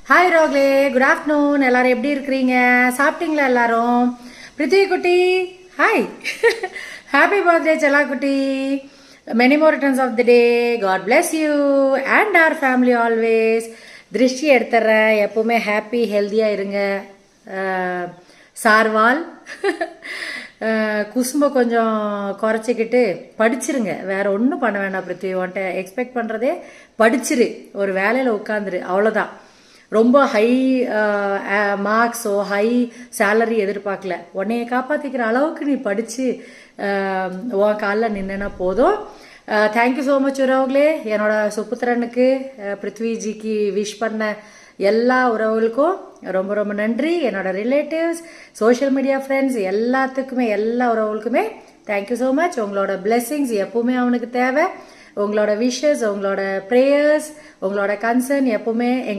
Hi ரோக்லே, good afternoon. எல்லாரும் எப்படி இருக்கிறீங்க? சாப்பிட்டீங்களா எல்லாரும்? பிருத்திவி குட்டி ஹாய். ஹாப்பி பர்த்டே செல்லா குட்டி. Many more returns of the day. God bless you and our family always. திருஷ்டி எடுத்துறேன். எப்பவுமே ஹாப்பி ஹெல்த்தியாக இருங்க. சார்வால் குசும்ப கொஞ்சம் குறைச்சிக்கிட்டு படிச்சிருங்க. வேற ஒன்றும் பண்ண வேண்டாம் பிருத்திவி. உன்ட்ட எக்ஸ்பெக்ட் பண்ணுறதே படிச்சிரு, ஒரு வேலையில் உட்காந்துரு, அவ்வளோதான். ரொம்ப ஹை மார்க்ஸோ ஹை சேலரி எதிர்பார்க்கல. உன்னைய காப்பாற்றிக்கிற அளவுக்கு நீ படித்து உன் காலில் நின்னா போதும். தேங்க்யூ ஸோ மச் உறவுகளே. என்னோட சுப்புத்திரனுக்கு பிருத்விஜிக்கு விஷ் பண்ண எல்லா உறவுகளுக்கும் ரொம்ப ரொம்ப நன்றி. என்னோட ரிலேட்டிவ்ஸ், சோஷியல் மீடியா ஃப்ரெண்ட்ஸ் எல்லாத்துக்குமே, எல்லா உறவுகளுக்குமே தேங்க்யூ ஸோ மச். உங்களோட பிளெஸ்ஸிங்ஸ் எப்பவுமே அவனுக்கு தேவை. உங்களோட விஷஸ், உங்களோட ப்ரேயர்ஸ், உங்களோட கன்சர்ன் எப்பவுமே எங்களுக்கு